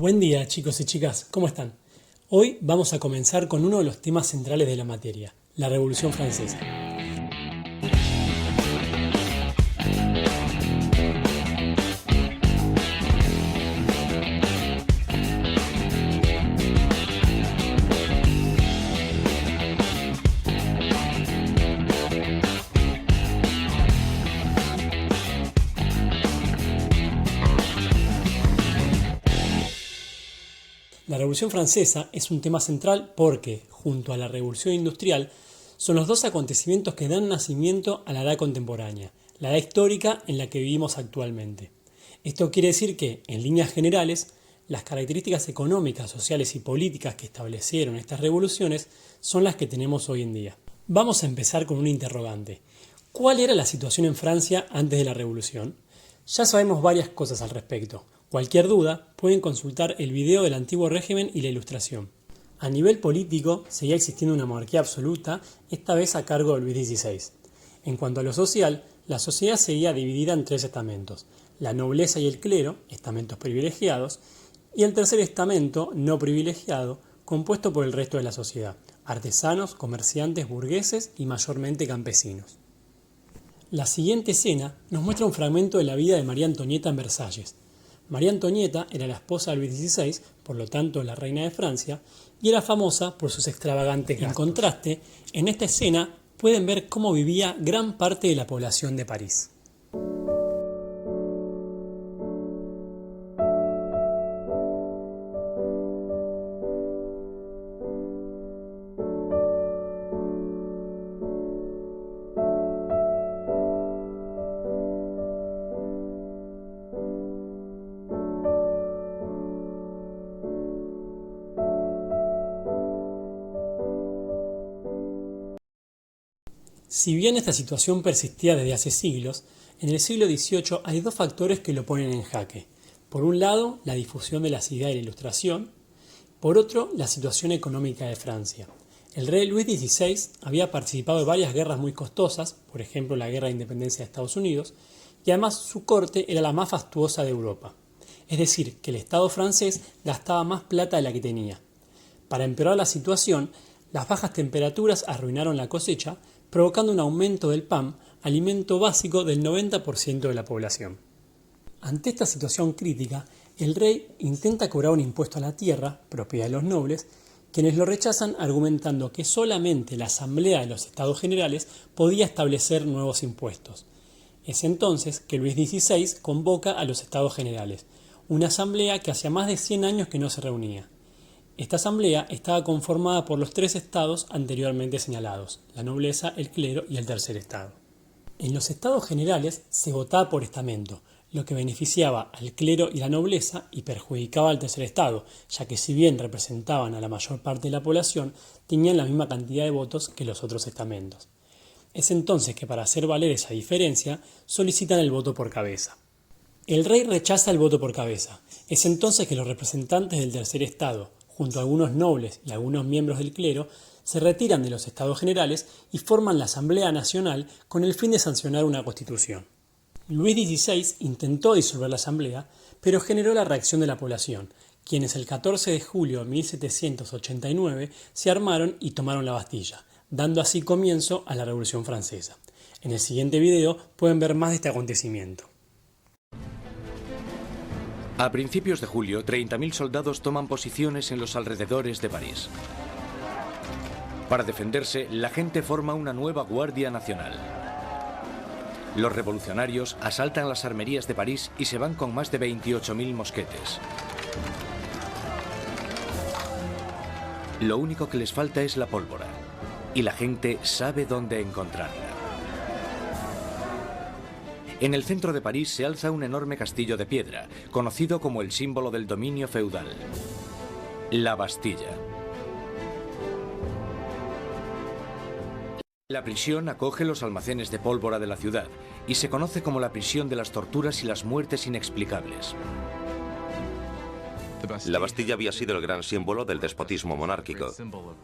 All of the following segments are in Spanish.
Buen día chicos y chicas, ¿cómo están? Hoy vamos a comenzar con uno de los temas centrales de la materia, la Revolución Francesa. La Revolución Francesa es un tema central porque, junto a la Revolución Industrial, son los dos acontecimientos que dan nacimiento a la edad contemporánea, la edad histórica en la que vivimos actualmente. Esto quiere decir que, en líneas generales, las características económicas, sociales y políticas que establecieron estas revoluciones son las que tenemos hoy en día. Vamos a empezar con un interrogante. ¿Cuál era la situación en Francia antes de la Revolución? Ya sabemos varias cosas al respecto. Cualquier duda, pueden consultar el video del antiguo régimen y la ilustración. A nivel político, seguía existiendo una monarquía absoluta, esta vez a cargo de Luis XVI. En cuanto a lo social, la sociedad seguía dividida en tres estamentos: la nobleza y el clero, estamentos privilegiados, y el tercer estamento, no privilegiado, compuesto por el resto de la sociedad: artesanos, comerciantes, burgueses y mayormente campesinos. La siguiente escena nos muestra un fragmento de la vida de María Antonieta en Versalles. María Antonieta era la esposa de Luis XVI, por lo tanto la reina de Francia, y era famosa por sus extravagantes gastos. En contraste, en esta escena pueden ver cómo vivía gran parte de la población de París. Si bien esta situación persistía desde hace siglos, en el siglo XVIII hay dos factores que lo ponen en jaque. Por un lado, la difusión de las ideas de la Ilustración. Por otro, la situación económica de Francia. El rey Luis XVI había participado de varias guerras muy costosas, por ejemplo la Guerra de Independencia de Estados Unidos, y además su corte era la más fastuosa de Europa. Es decir, que el Estado francés gastaba más plata de la que tenía. Para empeorar la situación, las bajas temperaturas arruinaron la cosecha, provocando un aumento del pan, alimento básico del 90% de la población. Ante esta situación crítica, el rey intenta cobrar un impuesto a la tierra, propiedad de los nobles, quienes lo rechazan argumentando que solamente la Asamblea de los Estados Generales podía establecer nuevos impuestos. Es entonces que Luis XVI convoca a los Estados Generales, una asamblea que hacía más de 100 años que no se reunía. Esta asamblea estaba conformada por los tres estados anteriormente señalados: la nobleza, el clero y el tercer estado. En los estados generales se votaba por estamento, lo que beneficiaba al clero y la nobleza y perjudicaba al tercer estado, ya que si bien representaban a la mayor parte de la población, tenían la misma cantidad de votos que los otros estamentos. Es entonces que, para hacer valer esa diferencia, solicitan el voto por cabeza. El rey rechaza el voto por cabeza. Es entonces que los representantes del tercer estado, junto a algunos nobles y algunos miembros del clero, se retiran de los Estados Generales y forman la Asamblea Nacional con el fin de sancionar una constitución. Luis XVI intentó disolver la Asamblea, pero generó la reacción de la población, quienes el 14 de julio de 1789 se armaron y tomaron la Bastilla, dando así comienzo a la Revolución Francesa. En el siguiente video pueden ver más de este acontecimiento. A principios de julio, 30.000 soldados toman posiciones en los alrededores de París. Para defenderse, la gente forma una nueva Guardia Nacional. Los revolucionarios asaltan las armerías de París y se van con más de 28.000 mosquetes. Lo único que les falta es la pólvora, y la gente sabe dónde encontrarla. En el centro de París se alza un enorme castillo de piedra, conocido como el símbolo del dominio feudal: la Bastilla. La prisión acoge los almacenes de pólvora de la ciudad y se conoce como la prisión de las torturas y las muertes inexplicables. La Bastilla había sido el gran símbolo del despotismo monárquico,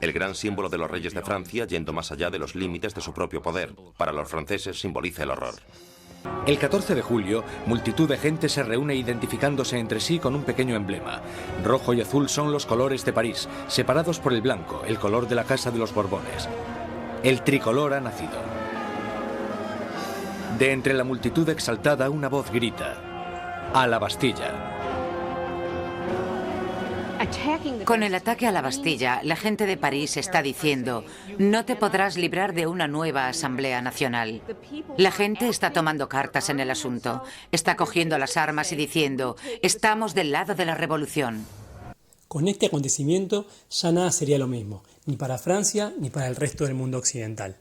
el gran símbolo de los reyes de Francia yendo más allá de los límites de su propio poder. Para los franceses simboliza el horror. El 14 de julio, multitud de gente se reúne identificándose entre sí con un pequeño emblema. Rojo y azul son los colores de París, separados por el blanco, el color de la Casa de los Borbones. El tricolor ha nacido. De entre la multitud exaltada, una voz grita: ¡A la Bastilla! Con el ataque a la Bastilla, la gente de París está diciendo: no te podrás librar de una nueva Asamblea Nacional. La gente está tomando cartas en el asunto, está cogiendo las armas y diciendo: estamos del lado de la revolución. Con este acontecimiento ya nada sería lo mismo, ni para Francia ni para el resto del mundo occidental.